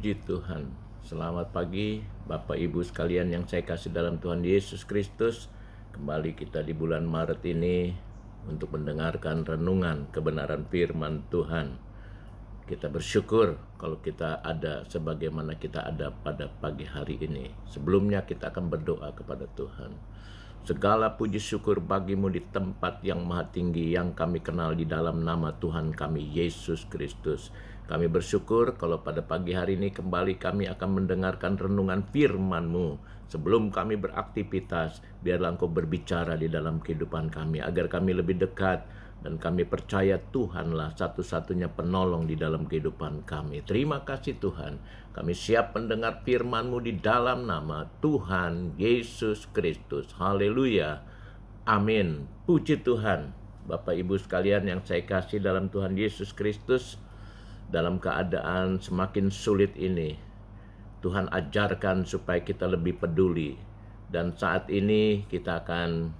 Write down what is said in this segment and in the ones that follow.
Puji Tuhan. Selamat pagi Bapak Ibu sekalian yang saya kasih dalam Tuhan Yesus Kristus. Kembali kita di bulan Maret ini untuk mendengarkan renungan kebenaran firman Tuhan. Kita bersyukur kalau kita ada sebagaimana kita ada pada pagi hari ini. Sebelumnya kita akan berdoa kepada Tuhan. Segala puji syukur bagimu di tempat yang maha tinggi yang kami kenal di dalam nama Tuhan kami Yesus Kristus. Kami bersyukur kalau pada pagi hari ini kembali kami akan mendengarkan renungan firman-Mu. Sebelum kami beraktivitas, biarlah Engkau berbicara di dalam kehidupan kami agar kami lebih dekat dan kami percaya Tuhanlah satu-satunya penolong di dalam kehidupan kami. Terima kasih Tuhan. Kami siap mendengar firman-Mu di dalam nama Tuhan Yesus Kristus. Haleluya. Amin. Puji Tuhan. Bapak Ibu sekalian yang saya kasih dalam Tuhan Yesus Kristus, dalam keadaan semakin sulit ini, Tuhan ajarkan supaya kita lebih peduli. Dan saat ini kita akan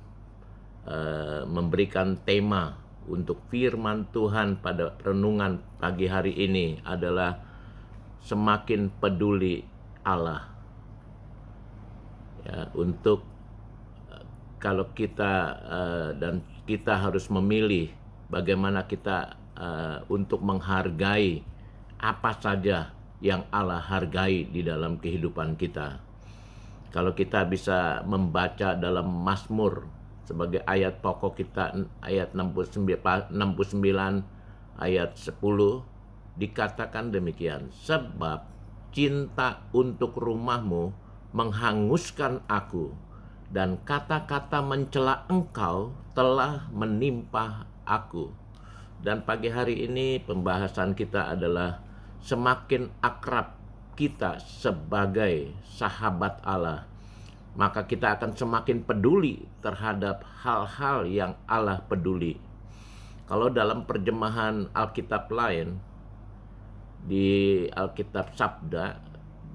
memberikan tema untuk firman Tuhan pada renungan pagi hari ini adalah semakin peduli Allah. Ya, untuk kalau kita dan kita harus memilih bagaimana kita untuk menghargai apa saja yang Allah hargai di dalam kehidupan kita. Kalau kita bisa membaca dalam Mazmur sebagai ayat pokok kita, ayat 69 ayat 10, dikatakan demikian, sebab cinta untuk rumahmu menghanguskan aku, dan kata-kata mencela engkau telah menimpa aku. Dan pagi hari ini pembahasan kita adalah semakin akrab kita sebagai sahabat Allah, maka kita akan semakin peduli terhadap hal-hal yang Allah peduli. Kalau dalam terjemahan Alkitab lain, di Alkitab Sabda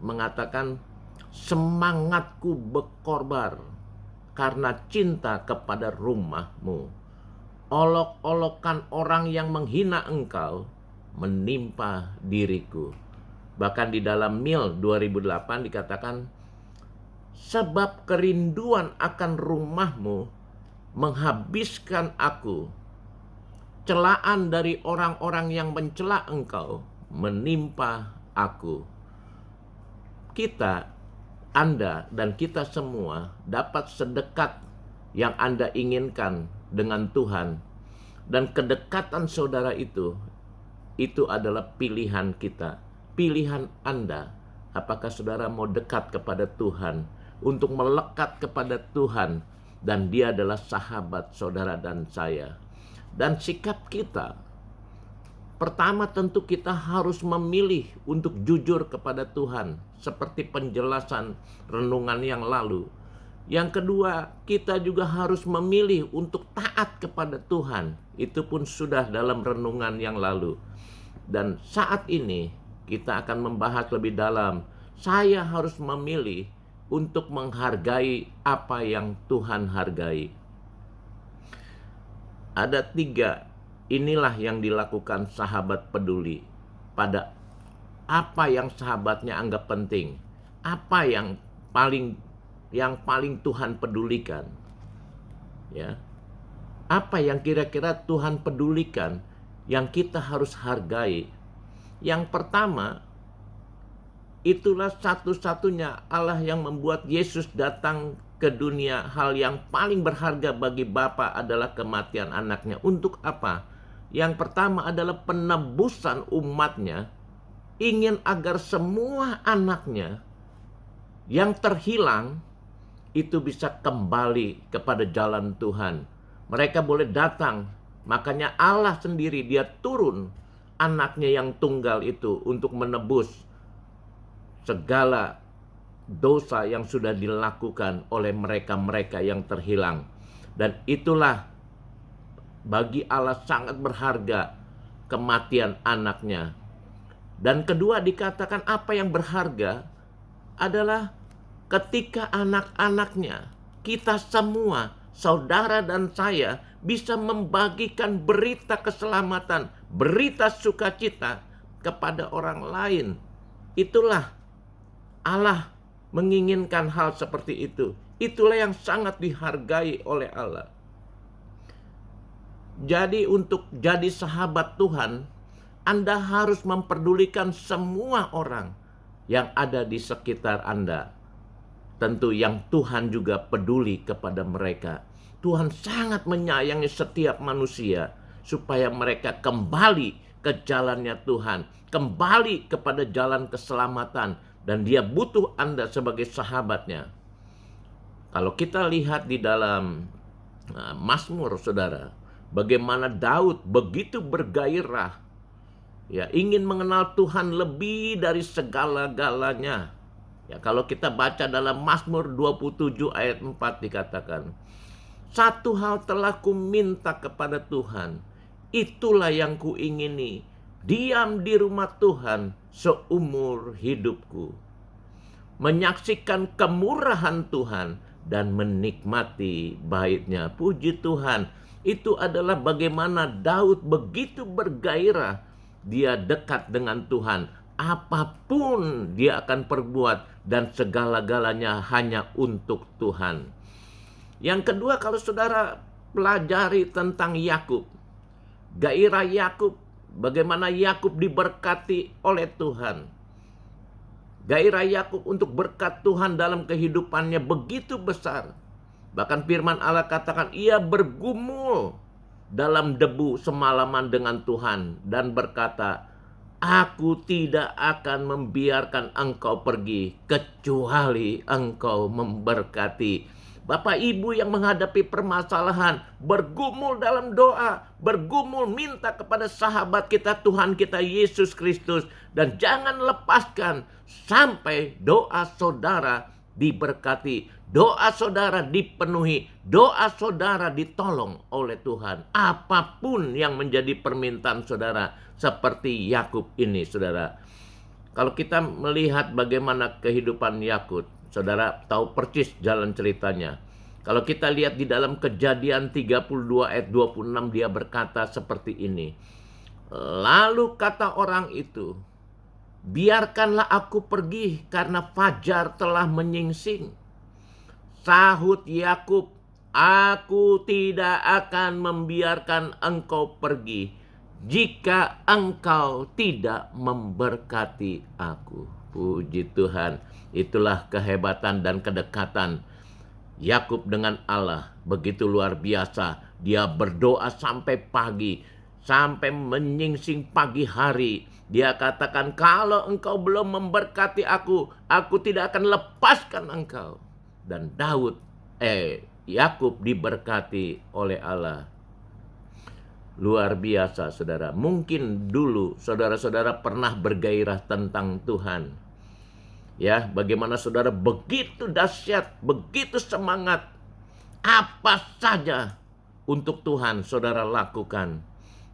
mengatakan, semangatku berkorbar karena cinta kepada rumahmu. Olok-olokan orang yang menghina engkau menimpa diriku. Bahkan di dalam Mil 2008 dikatakan, sebab kerinduan akan rumahmu menghabiskan aku. Celaan dari orang-orang yang mencela engkau menimpa aku. Kita, Anda dan kita semua dapat sedekat yang Anda inginkan dengan Tuhan, dan kedekatan saudara itu adalah pilihan kita, pilihan Anda. Apakah saudara mau dekat kepada Tuhan, untuk melekat kepada Tuhan, dan Dia adalah sahabat saudara dan saya. Dan sikap kita, pertama tentu kita harus memilih untuk jujur kepada Tuhan, seperti penjelasan renungan yang lalu. Yang kedua, kita juga harus memilih untuk taat kepada Tuhan. Itu pun sudah dalam renungan yang lalu. Dan saat ini kita akan membahas lebih dalam. Saya harus memilih untuk menghargai apa yang Tuhan hargai. Ada 3, inilah yang dilakukan sahabat peduli pada apa yang sahabatnya anggap penting. Apa yang paling Tuhan pedulikan, ya. Apa yang kira-kira Tuhan pedulikan yang kita harus hargai? Yang pertama, itulah satu-satunya Allah yang membuat Yesus datang ke dunia. Hal yang paling berharga bagi Bapa adalah kematian anaknya. Untuk apa? Yang pertama adalah penebusan umatnya, ingin agar semua anaknya yang terhilang itu bisa kembali kepada jalan Tuhan. Mereka boleh datang. Makanya Allah sendiri, Dia turun anaknya yang tunggal itu untuk menebus segala dosa yang sudah dilakukan oleh mereka-mereka yang terhilang. Dan itulah bagi Allah sangat berharga kematian anaknya. Dan kedua dikatakan apa yang berharga adalah ketika anak-anaknya, kita semua, saudara dan saya, bisa membagikan berita keselamatan, berita sukacita kepada orang lain. Itulah Allah menginginkan hal seperti itu. Itulah yang sangat dihargai oleh Allah. Jadi untuk jadi sahabat Tuhan, Anda harus memperdulikan semua orang yang ada di sekitar Anda. Tentu yang Tuhan juga peduli kepada mereka. Tuhan sangat menyayangi setiap manusia supaya mereka kembali ke jalannya Tuhan, kembali kepada jalan keselamatan, dan dia butuh Anda sebagai sahabatnya. Kalau kita lihat di dalam Mazmur, saudara, bagaimana Daud begitu bergairah, ya, ingin mengenal Tuhan lebih dari segala-galanya. Ya, kalau kita baca dalam Mazmur 27 ayat 4 dikatakan, satu hal telah ku minta kepada Tuhan, itulah yang ku ingini, diam di rumah Tuhan seumur hidupku, menyaksikan kemurahan Tuhan dan menikmati baitnya. Puji Tuhan, itu adalah bagaimana Daud begitu bergairah, dia dekat dengan Tuhan. Apapun dia akan perbuat dan segala-galanya hanya untuk Tuhan. Yang kedua, kalau saudara pelajari tentang Yakub, gairah Yakub, bagaimana Yakub diberkati oleh Tuhan. Gairah Yakub untuk berkat Tuhan dalam kehidupannya begitu besar. Bahkan firman Allah katakan ia bergumul dalam debu semalaman dengan Tuhan dan berkata, aku tidak akan membiarkan engkau pergi kecuali engkau memberkati. Bapak Ibu yang menghadapi permasalahan, bergumul dalam doa, bergumul minta kepada sahabat kita Tuhan kita Yesus Kristus, dan jangan lepaskan sampai doa saudara diberkati, doa saudara dipenuhi, doa saudara ditolong oleh Tuhan. Apapun yang menjadi permintaan saudara, seperti Yakub ini, saudara. Kalau kita melihat bagaimana kehidupan Yakub, saudara tahu persis jalan ceritanya. Kalau kita lihat di dalam Kejadian 32 ayat 26, dia berkata seperti ini. Lalu kata orang itu, biarkanlah aku pergi karena fajar telah menyingsing. Sahut Yakub, aku tidak akan membiarkan engkau pergi jika engkau tidak memberkati aku. Puji Tuhan, itulah kehebatan dan kedekatan Yakub dengan Allah. Begitu luar biasa, dia berdoa sampai pagi, sampai menyingsing pagi hari. Dia katakan, kalau engkau belum memberkati aku tidak akan lepaskan engkau. Dan Yakub diberkati oleh Allah. Luar biasa, saudara. Mungkin dulu saudara-saudara pernah bergairah tentang Tuhan. Ya, bagaimana saudara begitu dahsyat, begitu semangat. Apa saja untuk Tuhan saudara lakukan.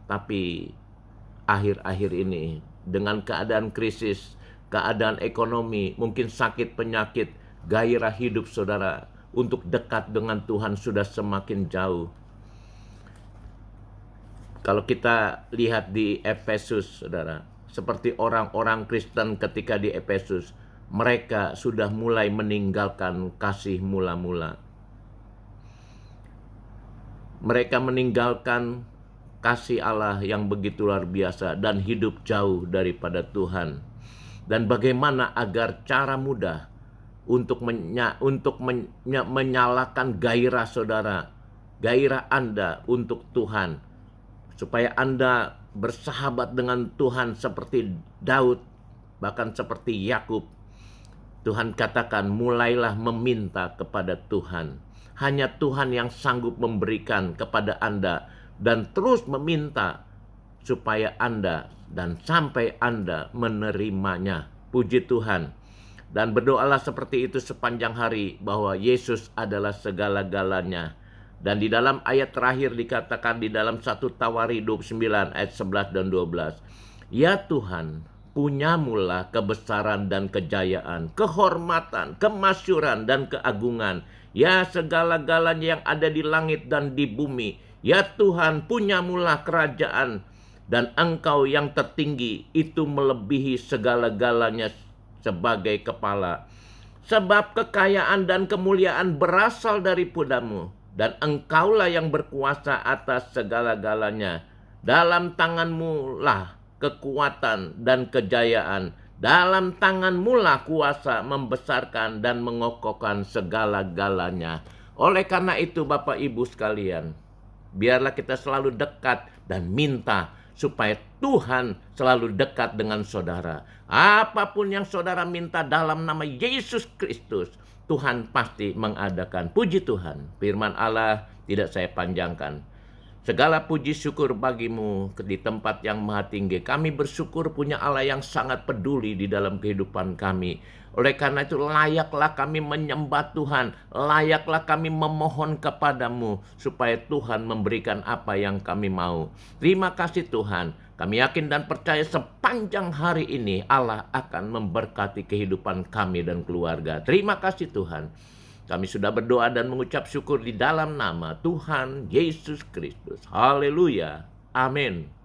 Tapi akhir-akhir ini dengan keadaan krisis, keadaan ekonomi, mungkin sakit penyakit, gairah hidup saudara untuk dekat dengan Tuhan sudah semakin jauh. Kalau kita lihat di Efesus, saudara, seperti orang-orang Kristen ketika di Efesus, mereka sudah mulai meninggalkan kasih mula-mula. Mereka meninggalkan kasih Allah yang begitu luar biasa dan hidup jauh daripada Tuhan. Dan bagaimana agar cara mudah untuk menyalakan gairah saudara, gairah Anda untuk Tuhan, supaya Anda bersahabat dengan Tuhan seperti Daud, bahkan seperti Yakub. Tuhan katakan, mulailah meminta kepada Tuhan. Hanya Tuhan yang sanggup memberikan kepada Anda, dan terus meminta supaya Anda dan sampai Anda menerimanya. Puji Tuhan. Dan berdoalah seperti itu sepanjang hari, bahwa Yesus adalah segala-galanya. Dan di dalam ayat terakhir dikatakan di dalam 1 Tawari 29 ayat 11 dan 12. Ya Tuhan, punyamulah kebesaran dan kejayaan, kehormatan, kemasyuran dan keagungan. Ya segala-galanya yang ada di langit dan di bumi. Ya Tuhan, punyamulah kerajaan, dan Engkau yang tertinggi itu melebihi segala-galanya sebagai kepala. Sebab kekayaan dan kemuliaan berasal daripadamu, dan engkaulah yang berkuasa atas segala-galanya. Dalam tanganmu lah kekuatan dan kejayaan. Dalam tanganmu lah kuasa membesarkan dan mengokohkan segala-galanya. Oleh karena itu Bapak Ibu sekalian, biarlah kita selalu dekat dan minta supaya Tuhan selalu dekat dengan saudara. Apapun yang saudara minta dalam nama Yesus Kristus, Tuhan pasti mengadakan. Puji Tuhan, firman Allah tidak saya panjangkan. Segala puji syukur bagimu di tempat yang maha tinggi. Kami bersyukur punya Allah yang sangat peduli di dalam kehidupan kami. Oleh karena itu layaklah kami menyembah Tuhan. Layaklah kami memohon kepadamu supaya Tuhan memberikan apa yang kami mau. Terima kasih Tuhan. Kami yakin dan percaya sepanjang hari ini Allah akan memberkati kehidupan kami dan keluarga. Terima kasih Tuhan. Kami sudah berdoa dan mengucap syukur di dalam nama Tuhan Yesus Kristus. Haleluya. Amin.